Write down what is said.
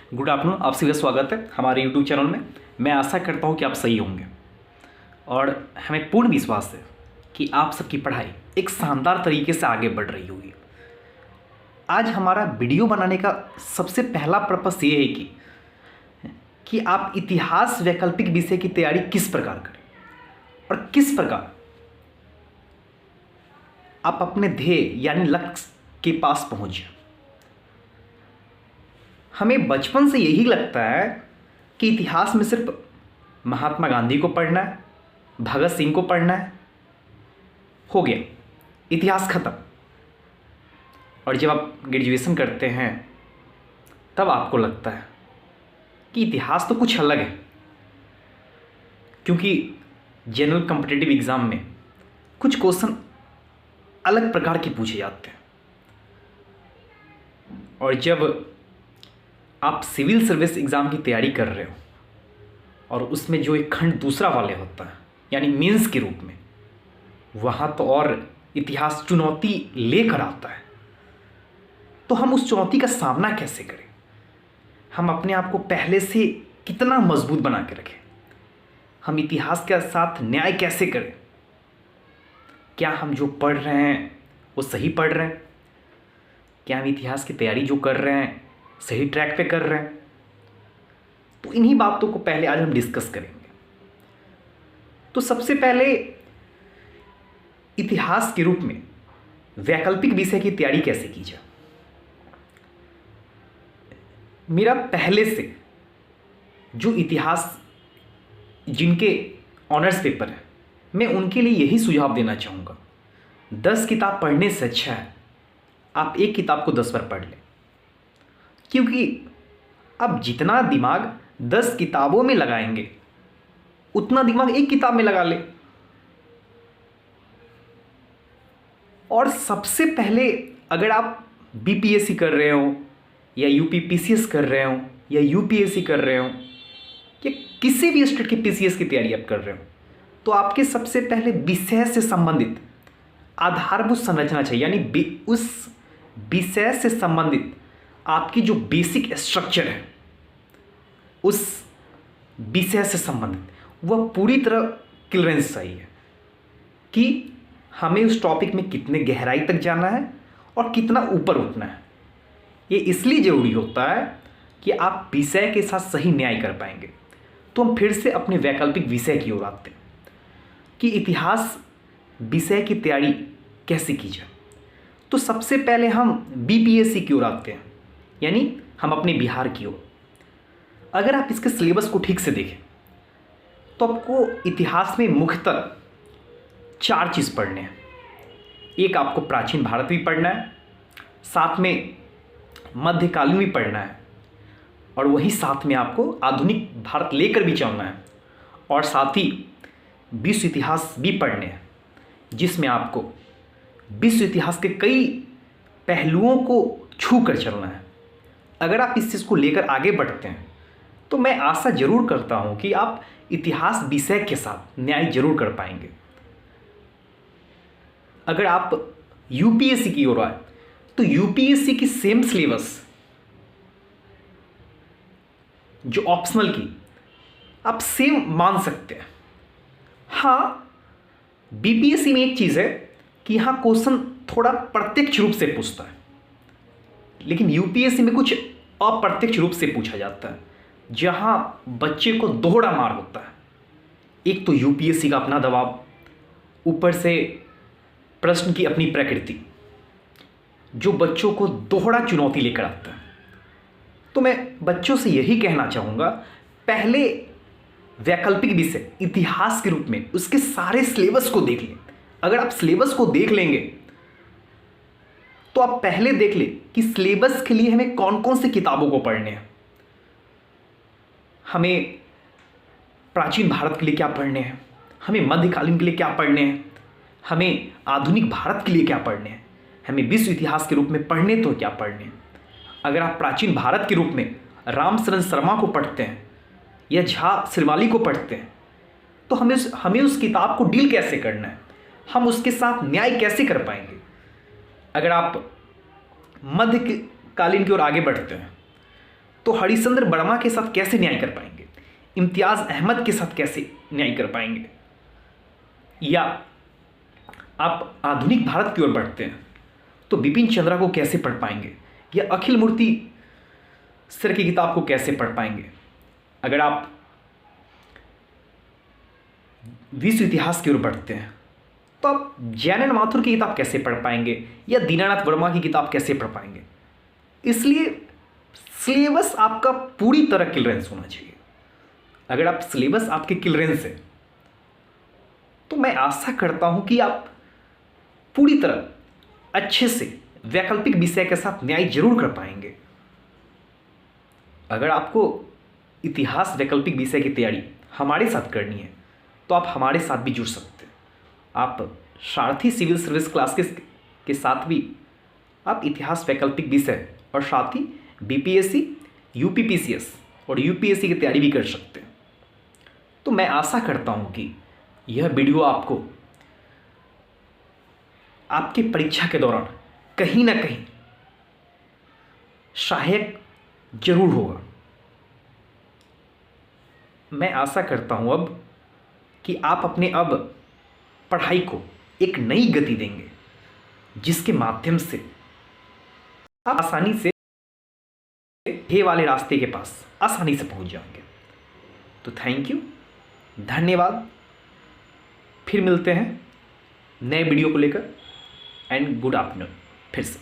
Good afternoon, आप सभी का स्वागत है हमारे यूट्यूब चैनल में। मैं आशा करता हूं कि आप सही होंगे और हमें पूर्ण विश्वास है कि आप सबकी पढ़ाई एक शानदार तरीके से आगे बढ़ रही होगी। आज हमारा वीडियो बनाने का सबसे पहला पर्पस ये है कि आप इतिहास वैकल्पिक विषय की तैयारी किस प्रकार करें और किस प्रकार आप अपने ध्येय यानी लक्ष्य के पास पहुंचे। हमें बचपन से यही लगता है कि इतिहास में सिर्फ महात्मा गांधी को पढ़ना है, भगत सिंह को पढ़ना है, हो गया, इतिहास खत्म। और जब आप ग्रेजुएशन करते हैं तब आपको लगता है कि इतिहास तो कुछ अलग है, क्योंकि जनरल कॉम्पिटिटिव एग्ज़ाम में कुछ क्वेश्चन अलग प्रकार के पूछे जाते हैं। और जब आप सिविल सर्विस एग्ज़ाम की तैयारी कर रहे हो और उसमें जो एक खंड दूसरा वाले होता है यानी मेंस के रूप में, वहाँ तो और इतिहास चुनौती लेकर आता है। तो हम उस चुनौती का सामना कैसे करें, हम अपने आप को पहले से कितना मजबूत बना के रखें, हम इतिहास के साथ न्याय कैसे करें, क्या हम जो पढ़ रहे हैं वो सही पढ़ रहे हैं, क्या हम इतिहास की तैयारी जो कर रहे हैं सही ट्रैक पे कर रहे हैं। तो इन्हीं बातों को पहले आज हम डिस्कस करेंगे। तो सबसे पहले इतिहास के रूप में वैकल्पिक विषय की तैयारी कैसे की जाए। मेरा पहले से जो इतिहास जिनके ऑनर्स पेपर है, मैं उनके लिए यही सुझाव देना चाहूँगा, 10 किताब पढ़ने से अच्छा है आप एक किताब को 10 बार पढ़ लें। क्योंकि अब जितना दिमाग 10 किताबों में लगाएंगे उतना दिमाग एक किताब में लगा ले। और सबसे पहले अगर आप बीपीएससी कर रहे हो या यूपीपीसीएस कर रहे हो या यूपीएससी कर रहे हो या किसी भी स्टेट की पीसीएस की तैयारी आप कर रहे हो, तो आपके सबसे पहले विषय से संबंधित आधारभूत संरचना चाहिए, यानी उस विषय से संबंधित आपकी जो बेसिक स्ट्रक्चर है उस विषय से संबंधित वह पूरी तरह क्लियरेंस चाहिए कि हमें उस टॉपिक में कितने गहराई तक जाना है और कितना ऊपर उठना है। ये इसलिए ज़रूरी होता है कि आप विषय के साथ सही न्याय कर पाएंगे। तो हम फिर से अपने वैकल्पिक विषय की ओर आते हैं कि इतिहास विषय की तैयारी कैसे की जाए। तो सबसे पहले हम बीपीएससी की ओर आते हैं, यानी हम अपने बिहार की ओर। अगर आप इसके सिलेबस को ठीक से देखें तो आपको इतिहास में मुख्यतः 4 चीज़ पढ़ने हैं। एक, आपको प्राचीन भारत भी पढ़ना है, साथ में मध्यकालीन भी पढ़ना है, और वही साथ में आपको आधुनिक भारत लेकर भी चलना है, और साथ ही विश्व इतिहास भी पढ़ने हैं, जिसमें आपको विश्व इतिहास के कई पहलुओं को छू कर चलना है। अगर आप इस चीज़ को लेकर आगे बढ़ते हैं तो मैं आशा ज़रूर करता हूं कि आप इतिहास विषय के साथ न्याय जरूर कर पाएंगे। अगर आप यूपीएससी की ओर आए तो यूपीएससी की सेम सिलेबस जो ऑप्शनल की आप सेम मान सकते हैं। हाँ, बीपीएससी में एक चीज़ है कि यहाँ क्वेश्चन थोड़ा प्रत्यक्ष रूप से पूछता है, लेकिन यूपीएससी में कुछ अप्रत्यक्ष रूप से पूछा जाता है, जहां बच्चे को दोहरा मार होता है। एक तो यूपीएससी का अपना दबाव, ऊपर से प्रश्न की अपनी प्रकृति, जो बच्चों को दोहरा चुनौती लेकर आता है। तो मैं बच्चों से यही कहना चाहूँगा, पहले वैकल्पिक विषय इतिहास के रूप में उसके सारे सिलेबस को देख लें। अगर आप सिलेबस को देख लेंगे तो आप पहले देख लें कि सिलेबस के लिए हमें कौन कौन सी किताबों को पढ़ने हैं, हमें प्राचीन भारत के लिए क्या पढ़ने हैं, हमें मध्यकालीन के लिए क्या पढ़ने हैं, हमें आधुनिक भारत के लिए क्या पढ़ने हैं, हमें विश्व इतिहास के रूप में पढ़ने तो क्या पढ़ने हैं। अगर आप प्राचीन भारत के रूप में रामशरण शर्मा को पढ़ते हैं या झा श्रीवाली को पढ़ते हैं तो हमें उस किताब को डील कैसे करना है, हम उसके साथ न्याय कैसे कर पाएंगे। अगर आप मध्यकालीन की ओर आगे बढ़ते हैं तो हरिश्चंद्र वर्मा के साथ कैसे न्याय कर पाएंगे, इम्तियाज़ अहमद के साथ कैसे न्याय कर पाएंगे, या आप आधुनिक भारत की ओर बढ़ते हैं तो बिपिन चंद्रा को कैसे पढ़ पाएंगे, या अखिल मूर्ति सर की किताब को कैसे पढ़ पाएंगे। अगर आप विश्व इतिहास की ओर बढ़ते हैं तो आप जैनन माथुर की किताब कैसे पढ़ पाएंगे, या दीनानाथ वर्मा की किताब कैसे पढ़ पाएंगे। इसलिए सिलेबस आपका पूरी तरह क्लियरेंस होना चाहिए। अगर आप सिलेबस आपके क्लियरेंस है तो मैं आशा करता हूं कि आप पूरी तरह अच्छे से वैकल्पिक विषय के साथ न्याय जरूर कर पाएंगे। अगर आपको इतिहास वैकल्पिक विषय की तैयारी हमारे साथ करनी है तो आप हमारे साथ भी जुड़ सकते हैं। आप सारथी सिविल सर्विस क्लास के साथ भी आप इतिहास वैकल्पिक विषय और साथ ही बीपीएससी, यूपीपीसीएस और यूपीएससी की तैयारी भी कर सकते हैं। तो मैं आशा करता हूं कि यह वीडियो आपको आपके परीक्षा के दौरान कहीं ना कहीं सहायक जरूर होगा। मैं आशा करता हूं अब कि आप अपने अब पढ़ाई को एक नई गति देंगे, जिसके माध्यम से आप आसानी से हे वाले रास्ते के पास आसानी से पहुंच जाएंगे। तो थैंक यू, धन्यवाद। फिर मिलते हैं नए वीडियो को लेकर, एंड गुड आफ्टरनून फिर से।